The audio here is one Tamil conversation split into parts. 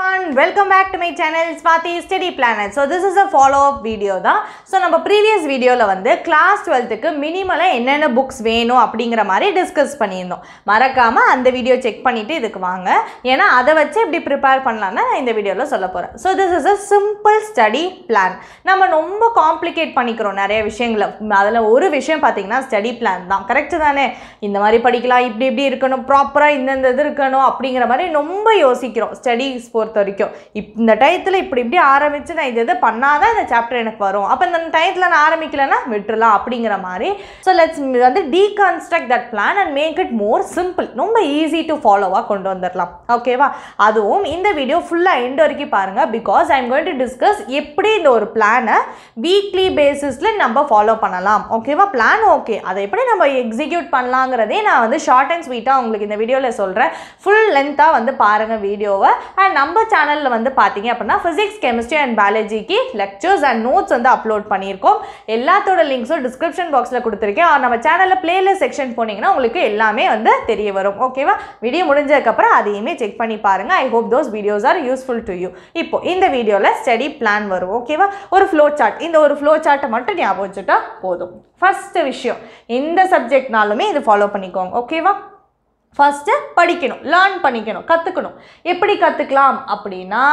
everyone, welcome back to my channel Swati Study Planet. So this is a follow-up video தான். So நம்ம previous videoல வந்து class 12க்கு minimally என்னென்ன books வேணும் அப்படிங்கிற மாதிரி discuss பண்ணியிருந்தோம். மறக்காம அந்த வீடியோ செக் பண்ணிட்டு இதுக்கு வாங்க. ஏன்னா அதை வச்சு எப்படி prepare பண்ணலாம்னு நான் இந்த வீடியோல சொல்ல போறேன். So this is a simple study plan. நம்ம ரொம்ப காம்ப்ளிகேட் பண்ணிக்கிறோம் நிறைய விஷயங்களை. அதுல ஒரு விஷயம் பாத்தீங்கன்னா study plan தான். கரெக்ட் தானே? இந்த மாதிரி படிக்கலாம், இப்படி இருக்கணும், ப்ராப்பரா இந்த இது இருக்கணும் அப்படிங்கிற மாதிரி ரொம்ப யோசிக்கிறோம் ஸ்டடீஸ் பொறுத்த வரைக்கும். இந்த டயத்தில் இப்படி ஆரம்பிச்சு நான் இது பண்ணாதான் இந்த சாப்டர் எனக்கு வரும், அப்போ இந்த டயத்தில் நான் ஆரம்பிக்கலைன்னா விட்டுறலாம் அப்படிங்கிற மாதிரி. ஸோ லெட்ஸ் வந்து deconstruct that plan and make it more simple, ரொம்ப ஈஸி டு ஃபாலோவாக கொண்டு வந்துடலாம். ஓகேவா? அதுவும் இந்த வீடியோ ஃபுல்லாக எண்ட் வரைக்கும் பாருங்கள். Because I am going to discuss எப்படி இந்த ஒரு பிளானை வீக்லி பேசிஸில் நம்ம ஃபாலோ பண்ணலாம். ஓகேவா? பிளான் ஓகே, அதை எப்படி நம்ம எக்ஸிக்யூட் பண்ணலாங்கிறதே நான் வந்து ஷார்ட் அண்ட் ஸ்வீட்டாக உங்களுக்கு இந்த வீடியோவில் சொல்கிறேன். ஃபுல் லென்த்தாக வந்து பாருங்கள் வீடியோவை. அண்ட் நம்ம சேனலில் வந்து பார்த்தீங்க அப்படின்னா ஃபிசிக்ஸ், கெமிஸ்ட்ரி அண்ட் பயாலஜிக்கு லெக்சர்ஸ் அண்ட் நோட்ஸ் வந்து அப்லோட் பண்ணியிருக்கோம். எல்லாத்தோட லிங்க்ஸும் டிஸ்கிரிப்ஷன் பாக்ஸில் கொடுத்துருக்கேன். நம்ம சேனலில் பிளேலிஸ்ட் செக்ஷன் போனீங்கன்னா உங்களுக்கு எல்லாமே வந்து தெரிய வரும். ஓகேவா? வீடியோ முடிஞ்சதுக்கப்புறம் அதையுமே செக் பண்ணி பாருங்கள். I hope those videos R useful to you. இப்போ இந்த வீடியோவில் ஸ்டடி பிளான் வரும். ஓகேவா? ஒரு ஃப்ளோ சார்ட், இந்த ஒரு ஃப்ளோ சார்ட்டை மட்டும் ஞாபகம் வச்சுட்டா போதும். ஃபர்ஸ்ட் விஷயம், எந்த சப்ஜெக்ட்னாலுமே இது ஃபாலோ பண்ணிக்கோங்க. ஓகேவா? ஃபஸ்ட்டு படிக்கணும், லேர்ன் பண்ணிக்கணும், கற்றுக்கணும். எப்படி கற்றுக்கலாம் அப்படின்னா,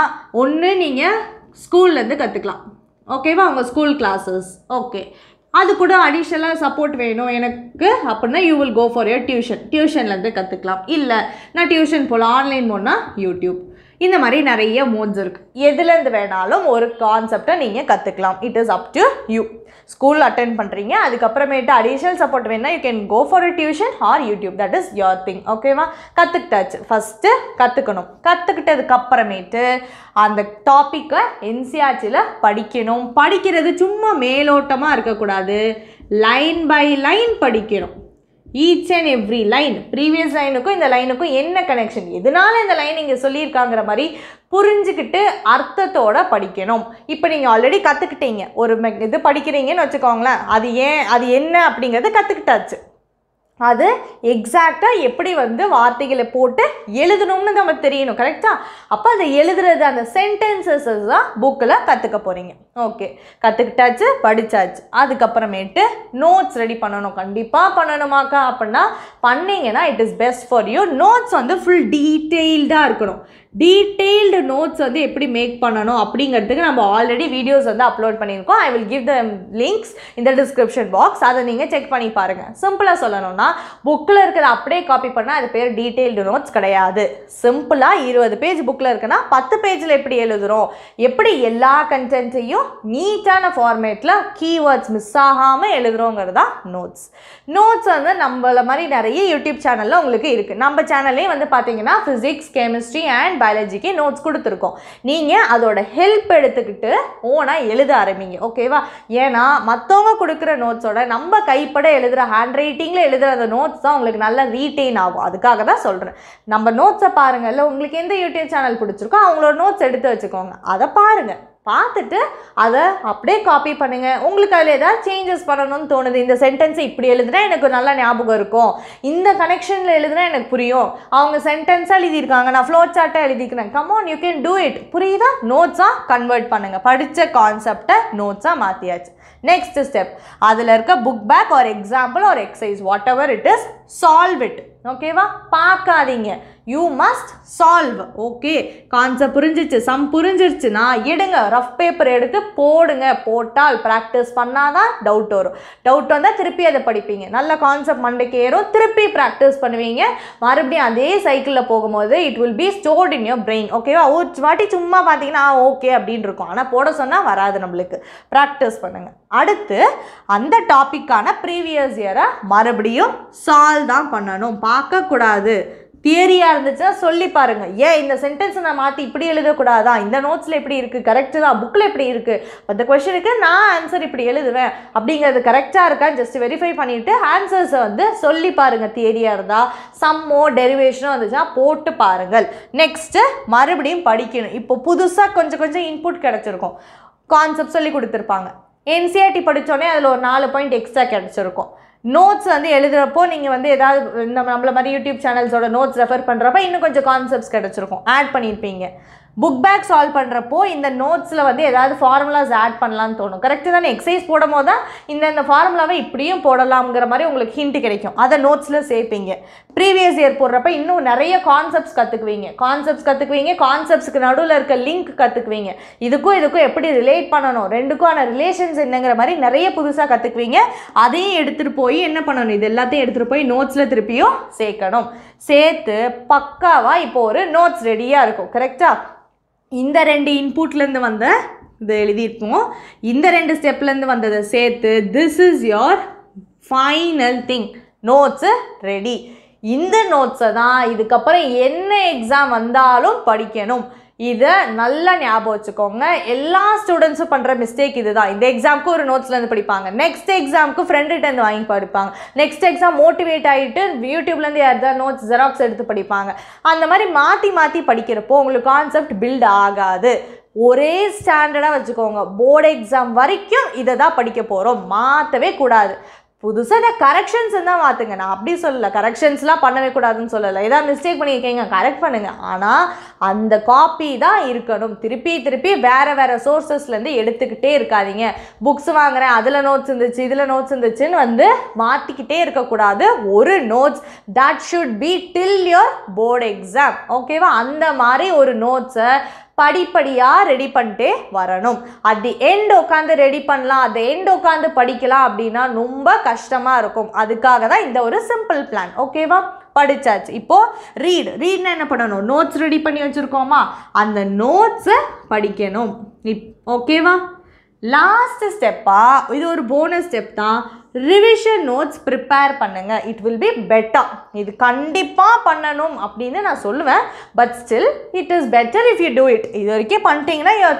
ஒன்று நீங்கள் ஸ்கூல்லேருந்து கற்றுக்கலாம். ஓகேவா? உங்கள் ஸ்கூல் கிளாஸஸ். ஓகே, அது கூட அடிஷ்னலாக சப்போர்ட் வேணும் எனக்கு அப்படின்னா you will go for your டியூஷன்லேருந்து கற்றுக்கலாம். இல்லை நான் டியூஷன் போல் ஆன்லைன் போனால் யூடியூப், இந்த மாதிரி நிறைய மோட்ஸ் இருக்குது. எதுலேருந்து வேணாலும் ஒரு கான்செப்டை நீங்கள் கற்றுக்கலாம். It is up to you. School attend பண்ணுறீங்க, அதுக்கப்புறமேட்டு அடிஷ்னல் சப்போர்ட் வேணுன்னா you can go for a tuition or YouTube. That is your thing. ஓகேவா? கற்றுக்கிட்டாச்சு. ஃபஸ்ட்டு கற்றுக்கணும். கற்றுக்கிட்டதுக்கப்புறமேட்டு அந்த டாப்பிக்கை என்சிஆர்டியில் படிக்கணும். படிக்கிறது சும்மா மேலோட்டமாக இருக்கக்கூடாது, லைன் பை லைன் படிக்கணும். Each and every line, previous லைனுக்கும் இந்த லைனுக்கும் என்ன கனெக்ஷன், எதனால இந்த லைன் இங்கே சொல்லியிருக்காங்கிற மாதிரி புரிஞ்சுக்கிட்டு அர்த்தத்தோடு படிக்கணும். இப்போ நீங்கள் ஆல்ரெடி கற்றுக்கிட்டீங்க, ஒரு இது படிக்கிறீங்கன்னு வச்சுக்கோங்களேன், அது ஏன், அது என்ன அப்படிங்கிறத கற்றுக்கிட்டாச்சு. அது எக்ஸாக்டாக எப்படி வந்து வார்த்தைகளை போட்டு எழுதணும்னு நம்ம தெரியணும். கரெக்டாக? அப்போ அதை எழுதுறது, அந்த சென்டென்சஸ் தான் புக்கில் கற்றுக்க போகிறீங்க. ஓகே, கற்றுக்கிட்டாச்சு, படித்தாச்சு. அதுக்கப்புறமேட்டு நோட்ஸ் ரெடி பண்ணணும். கண்டிப்பாக பண்ணணுமாக்கா அப்படின்னா பண்ணிங்கன்னா it is best for you. Notes வந்து ஃபுல் டீட்டெயில்டாக இருக்கணும். டீட்டெயில்டு நோட்ஸ் வந்து எப்படி மேக் பண்ணணும் அப்படிங்கிறதுக்கு நம்ம ஆல்ரெடி வீடியோஸ் வந்து அப்லோட் பண்ணியிருக்கோம். I will give the links இந்த டிஸ்கிரிப்ஷன் பாக்ஸ். அதை நீங்கள் செக் பண்ணி பாருங்கள். சிம்பிளாக சொல்லணும்னா, புக்கில் இருக்கிறத அப்படியே காப்பி பண்ணால் அது பேர் டீட்டெயில்டு நோட்ஸ் கிடையாது. சிம்பிளாக 20 பேஜ் புக்கில் இருக்குன்னா 10 பேஜில் எப்படி எழுதுகிறோம், எப்படி எல்லா கண்டென்ட்டையும் நீட்டான ஃபார்மேட்டில் கீவேர்ட்ஸ் மிஸ் ஆகாமல் எழுதுகிறோங்கிறது தான் நோட்ஸ். நோட்ஸ் வந்து நம்மள மாதிரி நிறைய யூடியூப் சேனலில் உங்களுக்கு இருக்குது. நம்ம சேனல்லே வந்து பார்த்தீங்கன்னா ஃபிசிக்ஸ், கெமிஸ்ட்ரி அண்ட் பயாலஜிக்கு நோட்ஸ் கொடுத்துருக்கோம். நீங்கள் அதோட ஹெல்ப் எடுத்துக்கிட்டு ஓனாக எழுத ஆரம்பிங்க. ஓகேவா? ஏன்னா மற்றவங்க கொடுக்குற நோட்ஸோட நம்ம கைப்பட எழுதுகிற ஹேண்ட் ரைட்டிங்கில் எழுதுகிற அந்த நோட்ஸ் தான் உங்களுக்கு நல்லா ரீட்டெயின் ஆகும். அதுக்காக தான் சொல்கிறேன். நம்ம நோட்ஸை பாருங்கள். இல்லை உங்களுக்கு எந்த யூடியூப் சேனல் பிடிச்சிருக்கோ அவங்களோட நோட்ஸ் எடுத்து வச்சுக்கோங்க. அதை பாருங்கள், பார்த்துட்டு அதை அப்படியே காப்பி பண்ணுங்கள். உங்களுக்கு அதில் ஏதாவது சேஞ்சஸ் பண்ணணும்னு தோணுது, இந்த சென்டென்ஸை இப்படி எழுதுனா எனக்கு நல்லா ஞாபகம் இருக்கும், இந்த கனெக்ஷனில் எழுதுனா எனக்கு புரியும், அவங்க சென்டென்ஸாக எழுதியிருக்காங்க, நான் ஃப்ளோ சார்ட்டாக எழுதிக்கிறேன், come on you can do it. புரியுதா? நோட்ஸாக கன்வெர்ட் பண்ணுங்கள். படித்த கான்செப்டை நோட்ஸாக மாற்றியாச்சு. நெக்ஸ்ட் ஸ்டெப், அதில் இருக்க book back or example or exercise whatever it is, solve it. ஓகேவா? பார்க்காதீங்க, you must solve. Okay, concept புரிஞ்சிச்சு, சம் புரிஞ்சிருச்சுன்னா எடுங்க, ரஃப் பேப்பர் எடுத்து போடுங்க. போட்டால் ப்ராக்டிஸ் பண்ணாதான் டவுட் வரும். டவுட் வந்தால் திருப்பி அதை படிப்பீங்க. நல்ல கான்செப்ட் மண்டைக்கு ஏறும், திருப்பி ப்ராக்டிஸ் பண்ணுவீங்க. மறுபடியும் அதே சைக்கிளில் போகும்போது it will B stored in your brain. ஓகேவா? ஒரு வாட்டி சும்மா பார்த்தீங்கன்னா ஓகே அப்படின்னு இருக்கும், ஆனால் போட சொன்னால் வராது நம்மளுக்கு. ப்ராக்டிஸ் பண்ணுங்கள். அடுத்து அந்த டாப்பிக்கான ப்ரீவியஸ் இயரை மறுபடியும் சால்வ் தான் பண்ணணும், பார்க்கக்கூடாது. தியரியாக இருந்துச்சுன்னா சொல்லி பாருங்கள். ஏன் இந்த சென்டென்ஸை நான் மாற்றி இப்படி எழுதக்கூடாதா, இந்த நோட்ஸில் எப்படி இருக்குது, கரெக்டு தான், புக்கில் எப்படி இருக்குது, அந்த கொஷனுக்கு நான் ஆன்சர் இப்படி எழுதுவேன் அப்படிங்கிறது கரெக்டாக இருக்கான்னு ஜஸ்ட் வெரிஃபை பண்ணிவிட்டு ஆன்சர்ஸை வந்து சொல்லி பாருங்கள். தியரியாக இருந்தால் சம்மோ டெரிவேஷனோ வந்துச்சுன்னா போட்டு பாருங்கள். நெக்ஸ்ட்டு மறுபடியும் படிக்கணும். இப்போ புதுசாக கொஞ்சம் இன்புட் கிடச்சிருக்கும். கான்செப்ட் சொல்லி கொடுத்துருப்பாங்க. என்சிஆர்டி படித்தோடனே அதில் ஒரு 4 பாயிண்ட் எக்ஸ்ட்ரா கிடச்சிருக்கும். நோட்ஸ் வந்து எழுதுகிறப்போ நீங்கள் வந்து ஏதாவது நம்மள மாதிரி யூடியூப் சேனல்ஸோட நோட்ஸ் ரெஃபர் பண்ணுறப்ப இன்னும் கொஞ்சம் கான்செப்ட்ஸ் கிடச்சிருக்கும், ஆட் பண்ணியிருப்பீங்க. புக் பேக் சால்வ் பண்ணுறப்போ இந்த நோட்ஸில் வந்து ஏதாவது ஃபார்முலாஸ் ஆட் பண்ணலான்னு தோணும். கரெக்டு தானே? எக்ஸசைஸ் போடும் போது தான் இந்த ஃபார்முலாவை இப்படியும் போடலாம்ங்கிற மாதிரி உங்களுக்கு ஹிண்ட் கிடைக்கும். அதை நோட்ஸில் சேர்ப்பீங்க. ப்ரீவியஸ் இயர் போடுறப்ப இன்னும் நிறைய கான்செப்ட்ஸ் கற்றுக்குவீங்க. கான்செப்ட்ஸ்க்கு நடுவில் இருக்க லிங்க் கற்றுக்குவீங்க. இதுக்கும் எப்படி ரிலேட் பண்ணணும், ரெண்டுக்கான ரிலேஷன்ஸ் என்னங்கிற மாதிரி நிறைய புதுசாக கற்றுக்குவீங்க. அதையும் எடுத்துகிட்டு போய் என்ன பண்ணணும், இது எல்லாத்தையும் எடுத்துகிட்டு போய் நோட்ஸில் திருப்பியும் சேர்க்கணும். சேர்த்து பக்காவாக இப்போ ஒரு நோட்ஸ் ரெடியாக இருக்கும். கரெக்டாக? இந்த 2 இன்புட்லேருந்து வந்த இதை எழுதியிருப்போம். இந்த 2 ஸ்டெப்லேருந்து வந்ததை சேர்த்து this is your final thing, notes ready. இந்த நோட்ஸை தான் இதுக்கப்புறம் என்ன எக்ஸாம் வந்தாலும் படிக்கணும். இதை நல்லா ஞாபகம் வச்சுக்கோங்க. எல்லா ஸ்டூடெண்ட்ஸும் பண்ணுற மிஸ்டேக் இது தான். இந்த எக்ஸாமுக்கு ஒரு நோட்ஸ்லேருந்து படிப்பாங்க, நெக்ஸ்ட் எக்ஸாமுக்கு ஃப்ரெண்டுகிட்டேருந்து வாங்கி படிப்பாங்க, நெக்ஸ்ட் எக்ஸாம் மோட்டிவேட் ஆகிட்டு யூடியூப்லேருந்து யாராவது நோட்ஸ் ஜெராக்ஸ் எடுத்து படிப்பாங்க. அந்த மாதிரி மாற்றி படிக்கிறப்போ உங்களுக்கு கான்செப்ட் பில்ட் ஆகாது. ஒரே ஸ்டாண்டர்டாக வச்சுக்கோங்க. போர்டு எக்ஸாம் வரைக்கும் இதை தான் படிக்க போகிறோம், மாற்றவே கூடாது. புதுசாக இந்த கரெக்ஷன்ஸ் தான் மாற்றுங்க. நான் அப்படி சொல்லலை, கரெக்ஷன்ஸ்லாம் பண்ணவே கூடாதுன்னு சொல்லலை. ஏதாவது மிஸ்டேக் பண்ணியிருக்கீங்க கரெக்ட் பண்ணுங்கள். ஆனால் அந்த காப்பி தான் இருக்கணும். திருப்பி வேறு சோர்ஸஸ்லேருந்து எடுத்துக்கிட்டே இருக்காதீங்க. புக்ஸ் வாங்குறேன், அதில் நோட்ஸ் இருந்துச்சு, இதில் நோட்ஸ் இருந்துச்சுன்னு வந்து மாற்றிக்கிட்டே இருக்கக்கூடாது. ஒரு notes that should be till your board exam. ஓகேவா? அந்த மாதிரி ஒரு நோட்ஸை படிப்படியாக ரெடி பண்ணிட்டே வரணும். அட் தி எண்ட் உட்காந்து ரெடி பண்ணலாம், அட் தி எண்ட் உட்காந்து படிக்கலாம் அப்படின்னா ரொம்ப கஷ்டமாக இருக்கும். அதுக்காக தான் இந்த ஒரு சிம்பிள் பிளான். ஓகேவா? படித்தாச்சு. இப்போது ரீட்னா என்ன பண்ணணும், நோட்ஸ் ரெடி பண்ணி வச்சுருக்கோமா, அந்த நோட்ஸை படிக்கணும். ஓகேவா? லாஸ்ட் ஸ்டெப்பாக இது ஒரு போனஸ் ஸ்டெப் தான், ரிவிஷன் நோட்ஸ் ப்ரிப்பேர் பண்ணுங்கள். It will be better. இது கண்டிப்பாக பண்ணணும் அப்படின்னு நான் சொல்லுவேன். But still it is better if you do it. இது வரைக்கும் பண்ணிட்டீங்கன்னா you're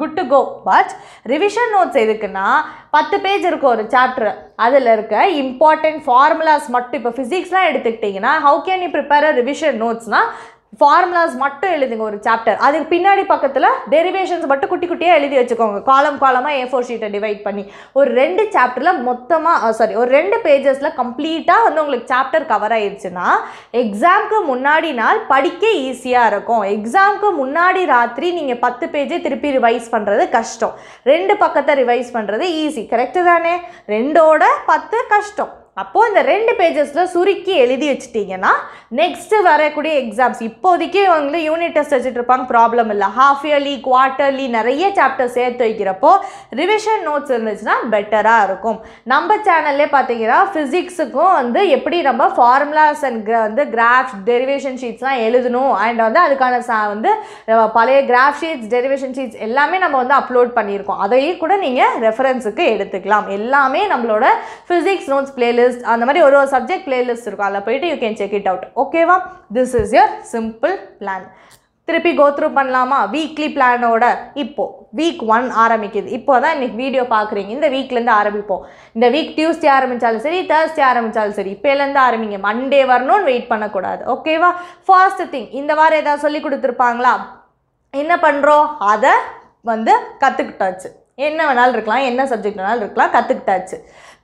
good to go. But revision notes எதுக்குன்னா 10 பேஜ் இருக்கும் ஒரு சாப்டர், அதில் இருக்க இம்பார்ட்டன்ட் ஃபார்முலாஸ் மட்டும். இப்போ ஃபிசிக்ஸ்லாம் எடுத்துக்கிட்டிங்கன்னா how can you prepare a revision நோட்ஸ்னால் ஃபார்முலாஸ் மட்டும் எழுதுங்க ஒரு சாப்டர். அதுக்கு பின்னாடி பக்கத்தில் டெரிவேஷன்ஸ் மட்டும் குட்டியாக எழுதி வச்சுக்கோங்க. காலமாக A4 ஷீட்டை டிவைட் பண்ணி ஒரு 2 சாப்டரில் ஒரு 2 பேஜஸில் கம்ப்ளீட்டாக வந்து உங்களுக்கு சாப்டர் கவர் ஆயிடுச்சுன்னா எக்ஸாமுக்கு முன்னாடி நாள் படிக்க ஈஸியாக இருக்கும். எக்ஸாமுக்கு முன்னாடி ராத்திரி நீங்கள் 10 பேஜே திருப்பி ரிவைஸ் பண்ணுறது கஷ்டம், 2 பக்கத்தை ரிவைஸ் பண்ணுறது ஈஸி. கரெக்டு தானே? 2ஓட 10 கஷ்டம். அப்போது இந்த 2 பேஜஸில் சுருக்கி எழுதி வச்சுட்டிங்கன்னா நெக்ஸ்ட்டு வரக்கூடிய எக்ஸாம்ஸ், இப்போதைக்கு வந்து யூனிட் டெஸ்ட் வச்சுட்டு இருப்பாங்க, ப்ராப்ளம் இல்லை. ஹாஃப் இயர்லி, குவார்ட்டர்லி நிறைய சாப்டர் சேர்த்து வைக்கிறப்போ ரிவிஷன் நோட்ஸ் இருந்துச்சுன்னா பெட்டராக இருக்கும். நம்ம சேனல்லே பார்த்தீங்கன்னா ஃபிசிக்ஸுக்கும் வந்து எப்படி நம்ம ஃபார்முலாஸ் அண்ட் வந்து கிராஃப்ஸ், டெரிவேஷன் ஷீட்ஸ்லாம் எழுதணும் அண்ட் வந்து அதுக்கான வந்து பழைய கிராஃப் ஷீட்ஸ், டெரிவேஷன் ஷீட்ஸ் எல்லாமே நம்ம வந்து அப்லோட் பண்ணியிருக்கோம். அதையே கூட நீங்கள் ரெஃபரன்ஸுக்கு எடுத்துக்கலாம். எல்லாமே நம்மளோட ஃபிசிக்ஸ் நோட்ஸ் பிளேலிஸ்ட் அந்த மாதிரி ஒரு சப்ஜெக்ட் பிளேலிஸ்ட் இருக்கும், அதில் போயிட்டு you can check it out. ஓகேவா? This is your simple plan. திருப்பி கோ த்ரூ பண்ணலாமா? வீக்லி பிளானோட இப்போது வீக் 1 ஆரம்பிக்குது. இப்போ தான் இன்றைக்கி வீடியோ பார்க்குறீங்க, இந்த வீக்லேருந்து ஆரம்பிப்போம். இந்த வீக் டியூஸ்டே ஆரம்பித்தாலும் சரி, தேர்ஸ்டே ஆரம்பித்தாலும் சரி, இப்போலேருந்து ஆரம்பிங்க. மண்டே வரணும்னு வெயிட் பண்ணக்கூடாது. ஓகேவா? ஃபர்ஸ்ட் திங், இந்த வாரம் ஏதாவது சொல்லி கொடுத்துருப்பாங்களா, என்ன பண்ணுறோம், அதை வந்து கற்றுக்கிட்டாச்சு. என்ன வேணாலும் இருக்கலாம், என்ன சப்ஜெக்ட் வேணாலும் இருக்கலாம்,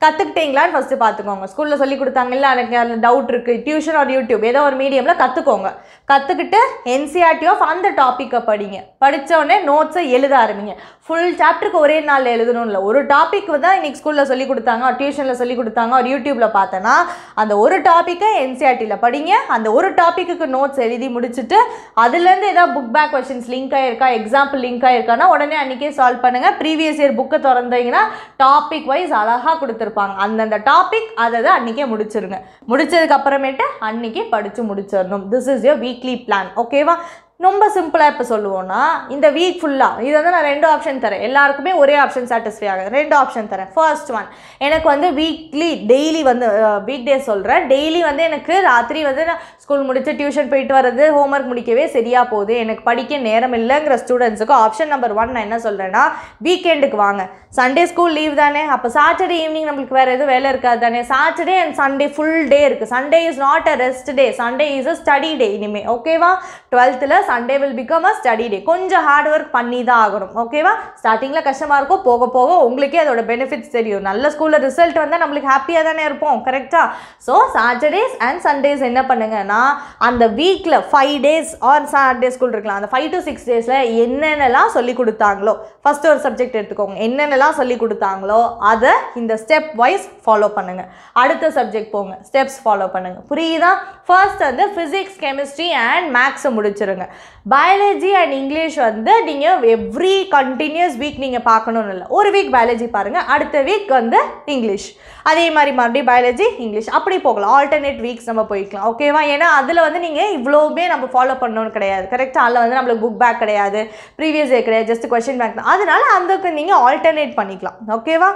கற்றுக்கிட்டீங்களான்னு ஃபஸ்ட்டு பார்த்துக்கோங்க. ஸ்கூலில் சொல்லி கொடுத்தாங்கல்ல, எனக்கு அதில் டவுட் இருக்குது, டியூஷன் ஆர் யூடியூப் ஏதோ ஒரு மீடியமில் கற்றுக்கோங்க. கற்றுக்கிட்டு NCERT ஆஃப் அந்த டாப்பிக்கை படிங்க. படித்தோடனே நோட்ஸை எழுத ஆரம்பிங்க. ஃபுல் சாப்டருக்கு ஒரே நாளில் எழுதணும் இல்லை, ஒரு டாபிக் தான் இன்றைக்கி ஸ்கூலில் சொல்லி கொடுத்தாங்க, டியூஷனில் சொல்லி கொடுத்தாங்க, ஒரு யூடியூப்பில் பார்த்தேன்னா அந்த ஒரு டாப்பிக்கை NCERTயில் படிங்க. அந்த ஒரு டாப்பிக்கு நோட்ஸ் எழுதி முடிச்சுட்டு அதுலேருந்து ஏதாவது புக் பேக் கொஷின்ஸ் லிங்க் ஆகிருக்கா, எக்ஸாம்பிள் லிங்க் ஆகிருக்கானா உடனே அன்றைக்கே சால்வ் பண்ணுங்கள். ப்ரீவியஸ் இயர் புக்கை திறந்தீங்கன்னா டாபிக் வைஸ் அழகாக கொடுத்துருப்பாங்க. அந்தந்த டாபிக் அதை தான் அன்றைக்கே முடிச்சிருங்க. முடிச்சதுக்கு அப்புறமேட்டு அன்றைக்கி படித்து முடிச்சிடணும். This is your weekly plan. ஓகேவா? ரொம்ப சிம்பிளாக இப்போ சொல்லுவோன்னா, இந்த வீக் ஃபுல்லாக இது வந்து நான் 2 ஆப்ஷன் தரேன். எல்லாருக்குமே ஒரே ஆப்ஷன் சாட்டிஸ்ஃபை ஆகுது. 2 ஆப்ஷன் தரேன். ஃபர்ஸ்ட் ஒன், எனக்கு வந்து வீக்லி டெய்லி வந்து வீக் டே சொல்கிறேன். டெய்லி வந்து எனக்கு ராத்திரி வந்து நான் ஸ்கூல் முடிச்சு டியூஷன் போயிட்டு வர்றது, ஹோம்ஒர்க் முடிக்கவே சரியாக போகுது, எனக்கு படிக்க நேரம் இல்லைங்கிற ஸ்டூடெண்ட்ஸுக்கு ஆப்ஷன் நம்பர் 1 நான் என்ன சொல்கிறேன்னா, வீக்கெண்டுக்கு வாங்க. சண்டே ஸ்கூல் லீவ் தானே, அப்போ சாட்டர்டே ஈவினிங் நம்மளுக்கு வேறு எதுவும் வேலை இருக்காது தானே. Saturday and Sunday full day இருக்குது. Sunday is not a rest day, Sunday is a study day இனிமேல். ஓகேவா? 12th Sunday will become a study day. கொஞ்சம் ஹார்ட் ஒர்க் பண்ணி தான் ஆகணும். ஓகேவா? ஸ்டார்டிங்கில் கஷ்டமாக இருக்கும், போக போக உங்களுக்கே அதோட பெனிஃபிட்ஸ் தெரியும். நல்ல ஸ்கூலில் ரிசல்ட் வந்தால் நம்மளுக்கு ஹாப்பியாக தானே இருப்போம். கரெக்டாக? ஸோ சாட்டர்டேஸ் அண்ட் சண்டேஸ் என்ன பண்ணுங்கன்னா அந்த வீக்கில் 5 days ஆர் சாட்டர்டே ஸ்கூல் இருக்கலாம், அந்த 5 to 6 days என்னென்னலாம் சொல்லி கொடுத்தாங்களோ, ஃபர்ஸ்ட் ஒரு சப்ஜெக்ட் எடுத்துக்கோங்க, என்னென்னலாம் சொல்லி கொடுத்தாங்களோ அதை இந்த ஸ்டெப் வைஸ் ஃபாலோ பண்ணுங்க. அடுத்த சப்ஜெக்ட் போங்க, ஸ்டெப்ஸ் ஃபாலோ பண்ணுங்க. புரியுதா? ஃபர்ஸ்ட் வந்து ஃபிசிக்ஸ், கெமிஸ்ட்ரி அண்ட் மேக்ஸை முடிச்சிருங்க. பயாலஜி அண்ட் இங்கிலீஷ் வந்து நீங்கள் எவ்ரி கண்டினியூஸ் வீக் நீங்கள் பார்க்கணும்னு இல்லை. ஒரு வீக் பயாலஜி பாருங்கள், அடுத்த வீக் வந்து இங்கிலீஷ், அதே மாதிரி மறுபடியும் பயாலஜி இங்கிலீஷ், அப்படி போகலாம். ஆல்டர்னேட் வீக்ஸ் நம்ம போய்க்கலாம். ஓகேவா? ஏன்னா அதில் வந்து நீங்கள் இவ்வளோவே நம்ம ஃபாலோ பண்ணணும்னு கிடையாது. கரெக்டாக? அதில் வந்து நம்மளுக்கு புக் பேக் கிடையாது, ப்ரீவியஸ் இயர் கிடையாது, ஜஸ்ட் கொஸ்டின் பேக் தான். அதனால அதுக்கு நீங்கள் ஆல்டர்னேட் பண்ணிக்கலாம். ஓகேவா?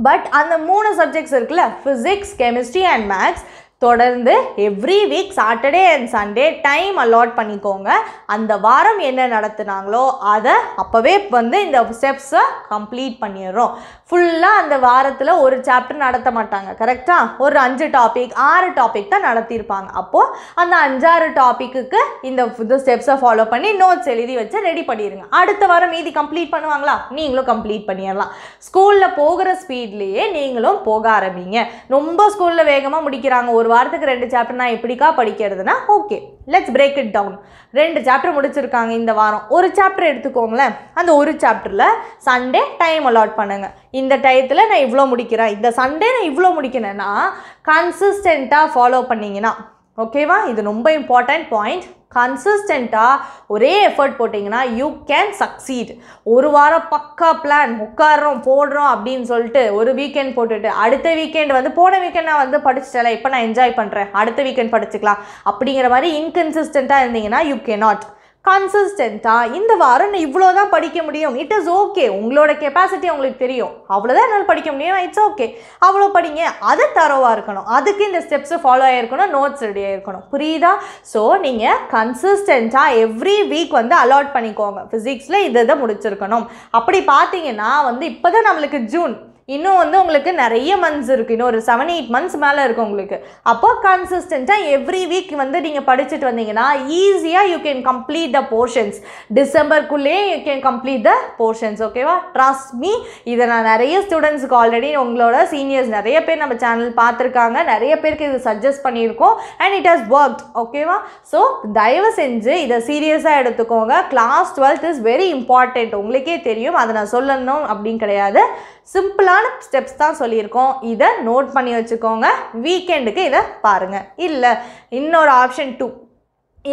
பட் அந்த 3 சப்ஜெக்ட்ஸ் இருக்குல்ல, ஃபிசிக்ஸ், கெமிஸ்ட்ரி அண்ட் மேக்ஸ், தொடர்ந்து every week Saturday and Sunday time allot பண்ணிக்கோங்க. அந்த வாரம் என்ன நடத்துனாங்களோ அதை அப்போவே வந்து இந்த ஸ்டெப்ஸை கம்ப்ளீட் பண்ணிடுறோம். ஃபுல்லாக அந்த வாரத்தில் ஒரு சாப்டர் நடத்த மாட்டாங்க. கரெக்டாக? ஒரு 5 டாபிக் 6 டாபிக் தான் நடத்தியிருப்பாங்க. அப்போது அந்த 5-6 டாப்பிக்கு இந்த ஸ்டெப்ஸை ஃபாலோ பண்ணி நோட்ஸ் எழுதி வச்சு ரெடி பண்ணிடுங்க. அடுத்த வாரம் மீதி கம்ப்ளீட் பண்ணுவாங்களா? நீங்களும் கம்ப்ளீட் பண்ணிடலாம். ஸ்கூலில் போகிற ஸ்பீட்லேயே நீங்களும் போக ஆரம்பிங்க. ரொம்ப ஸ்கூலில் வேகமாக முடிக்கிறாங்க, ஒரு வாரத்துக்கு 2 சாப்டர் நான் எப்படிக்கா படிக்கிறதுனா, okay let's break it down. 2 chapter முடிச்சிருக்காங்க இந்த வாரம், ஒரு சாப்டர் எடுத்துக்கோங்களேன். அந்த ஒரு சாப்டரில் சண்டே டைம் அலாட் பண்ணுங்க. இந்த டயத்தில் நான் இவ்வளோ முடிக்கிறேன், இந்த சண்டே நான் இவ்வளோ முடிக்கிறேன்னா கன்சிஸ்டண்ட்டாக ஃபாலோ பண்ணிங்கன்னா, ஓகேவா? இது ரொம்ப இம்பார்ட்டன்ட் பாயிண்ட். கன்சிஸ்டண்ட்டாக ஒரே எஃபர்ட் போட்டிங்கன்னா யூ கேன் சக்சீட். ஒரு வாரம் பக்கா பிளான் உட்காரோம் போடுறோம் அப்படின்னு சொல்லிட்டு ஒரு வீக்கெண்ட் போட்டுட்டு அடுத்த வீக்கெண்ட் வந்து போன வீக்கெண்ட் நான் வந்து படிச்சிட்டல, இப்போ நான் என்ஜாய் பண்ணுறேன், அடுத்த வீக்கெண்ட் படிச்சுக்கலாம் அப்படிங்கிற மாதிரி இன்கன்சிஸ்டண்ட்டாக இருந்தீங்கன்னா யூ கேனாட். கன்சிஸ்டண்ட்டாக இந்த வாரம் நான் இவ்வளோ தான் படிக்க முடியும், இட் இஸ் ஓகே, உங்களோட கெப்பாசிட்டி உங்களுக்கு தெரியும், அவ்வளோதான் என்னால் படிக்க முடியும், இட்ஸ் ஓகே, அவ்வளோ படிங்க. அது தரோவாக இருக்கணும், அதுக்கு இந்த ஸ்டெப்ஸை ஃபாலோ ஆகிருக்கணும், நோட்ஸ் ரெடி ஆகிருக்கணும். புரியுதா? ஸோ நீங்கள் கன்சிஸ்டண்ட்டாக எவ்ரி வீக் வந்து அலாட் பண்ணிக்கோங்க. ஃபிசிக்ஸில் இதை முடிச்சிருக்கணும். அப்படி பார்த்தீங்கன்னா வந்து இப்போ தான் நம்மளுக்கு ஜூன், இன்னும் வந்து உங்களுக்கு நிறைய மந்த்ஸ் இருக்குது, இன்னும் ஒரு 7-8 months மேலே இருக்குது உங்களுக்கு. அப்போ கன்சிஸ்டண்ட்டாக எவ்ரி வீக் வந்து நீங்கள் படிச்சுட்டு வந்தீங்கன்னா ஈஸியாக you can complete the portions. டிசம்பருக்குள்ளே you can complete the portions. ஓகேவா? ட்ரஸ்ட் மீ, இதை நான் நிறைய ஸ்டூடெண்ட்ஸுக்கு ஆல்ரெடி உங்களோட சீனியர்ஸ் நிறைய பேர் நம்ம சேனல் பார்த்துருக்காங்க, நிறைய பேருக்கு இது சஜஸ்ட் பண்ணியிருக்கோம் அண்ட் இட் ஹஸ் ஒர்க்ட். ஓகேவா? ஸோ தயவு செஞ்சு இதை சீரியஸாக எடுத்துக்கோங்க. Class 12th is very important, உங்களுக்கே தெரியும், அதை நான் சொல்லணும் அப்படின்னு கிடையாது. சிம்பிளான ஸ்டெப்ஸ் தான் சொல்லியிருக்கோம், இதை நோட் பண்ணி வச்சுக்கோங்க. வீக்கெண்டுக்கு இதை பாருங்கள். இல்லை இன்னொரு ஆப்ஷன் 2,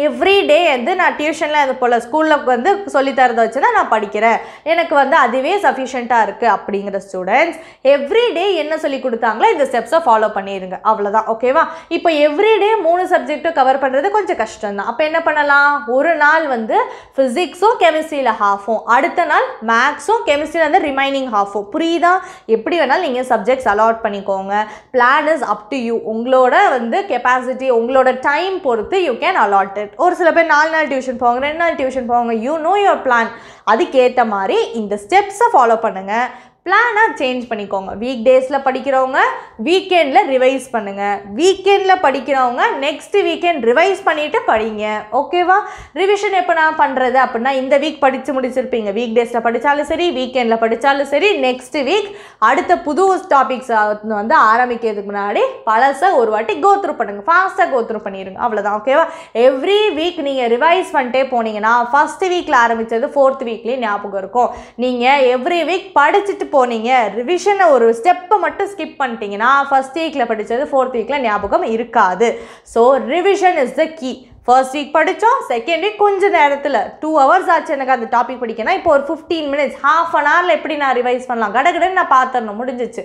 எவ்ரி டே வந்து நான் டியூஷனில் அது போல் ஸ்கூலில் வந்து சொல்லித்தரதை வச்சு தான் நான் படிக்கிறேன், எனக்கு வந்து அதுவே சஃபிஷியண்ட்டாக இருக்குது அப்படிங்கிற ஸ்டூடெண்ட்ஸ் எவ்ரி டே என்ன சொல்லி கொடுத்தாங்களோ இந்த ஸ்டெப்ஸை ஃபாலோ பண்ணிடுங்க. அவ்வளோதான். ஓகேவா? இப்போ எவ்ரி டே 3 சப்ஜெக்ட்டும் கவர் பண்ணுறது கொஞ்சம் கஷ்டம் தான். அப்போ என்ன பண்ணலாம்? ஒரு நாள் வந்து ஃபிசிக்ஸும் கெமிஸ்ட்ரியில் ஹாஃபும், அடுத்த நாள் மேக்ஸும் கெமிஸ்ட்ரியில் வந்து ரிமைனிங் ஹாஃபும். புரியுதா? எப்படி வேணாலும் நீங்கள் சப்ஜெக்ட்ஸ் அலாட் பண்ணிக்கோங்க. Plan is up to you, உங்களோட வந்து கெப்பாசிட்டி உங்களோட டைம் பொறுத்து யூ கேன் அலாட். ஒரு சில பேர் 4 நாள் டியூஷன் போவாங்க, 2 நாள் டியூஷன் போவாங்க. You know your plan. அதுக்கேற்ற மாதிரி இந்த ஸ்டெப்ஸை ஃபாலோ பண்ணுங்கள். பிளானாக சேஞ்ச் பண்ணிக்கோங்க. வீக் டேஸில் படிக்கிறவங்க வீக்கெண்டில் ரிவைஸ் பண்ணுங்கள், வீக்கெண்டில் படிக்கிறவங்க நெக்ஸ்ட் வீக்கெண்ட் ரிவைஸ் பண்ணிவிட்டு படிங்க. ஓகேவா? ரிவிஷன் எப்போ நான் பண்ணுறது அப்படின்னா இந்த வீக் படித்து முடிச்சிருப்பீங்க, வீக் டேஸில் படித்தாலும் சரி வீக்கெண்டில் படித்தாலும் சரி, நெக்ஸ்ட் வீக் அடுத்த புது டாபிக்ஸ் வந்து ஆரம்பிக்கிறதுக்கு முன்னாடி பழசை ஒரு வாட்டி கோத்ரூ பண்ணுங்கள், ஃபாஸ்ட்டாக கோத்ரூ பண்ணிடுங்க. அவ்வளோதான். ஓகேவா? எவ்ரி வீக் நீங்கள் ரிவைஸ் பண்ணிட்டே போனீங்கன்னா ஃபர்ஸ்ட் வீக்கில் ஆரம்பித்தது 4th வீக்லேயே ஞாபகம் இருக்கும். நீங்கள் எவ்ரி வீக் படிச்சுட்டு போனீங்க, ரிவிஷனை ஒரு ஸ்டெப்பை மட்டும் ஸ்கிப் பண்ணிட்டீங்கன்னா ஃபர்ஸ்ட் வீக்கில் படித்தது 4th வீக்கில் ஞாபகம் இருக்காது. So revision is the key. First week படித்தோம், செகண்ட் வீக் கொஞ்சம் நேரத்தில் 2 hours ஆச்சு எனக்கு அந்த டாபிக் படிக்கணும், இப்போ ஒரு 15 minutes half an hour எப்படி நான் ரிவைஸ் பண்ணலாம், கடகடன்னு நான் பார்த்துடணும், முடிஞ்சிச்சு.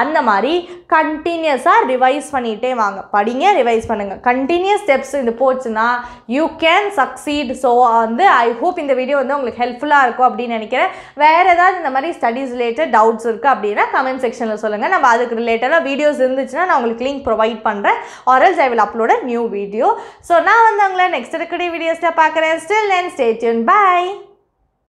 அந்த மாதிரி கண்டினியூஸாக ரிவைஸ் பண்ணிகிட்டே வாங்க, படிங்க, ரிவைஸ் பண்ணுங்கள். கண்டினியூஸ் ஸ்டெப்ஸ் இது போச்சுன்னா யூ கேன் சக்சீட். ஸோ வந்து ஐ ஹோப் இந்த வீடியோ வந்து உங்களுக்கு ஹெல்ப்ஃபுல்லாக இருக்கும் அப்படின்னு நினைக்கிறேன். வேறு ஏதாவது இந்த மாதிரி ஸ்டடீஸ் ரிலேட்டட் டவுட்ஸ் இருக்குது அப்படின்னா கமெண்ட் செக்ஷனில் சொல்லுங்கள். நம்ம அதுக்கு ரிலேட்டடாக வீடியோஸ் இருந்துச்சுன்னா நான் உங்களுக்கு லிங்க் ப்ரொவைட் பண்ணுறேன், or else I will upload a new video. So நான் வந்து உங்களை நெக்ஸ்ட் இருக்கக்கூடிய வீடியோஸில் பார்க்குறேன். Still and stay tune. By.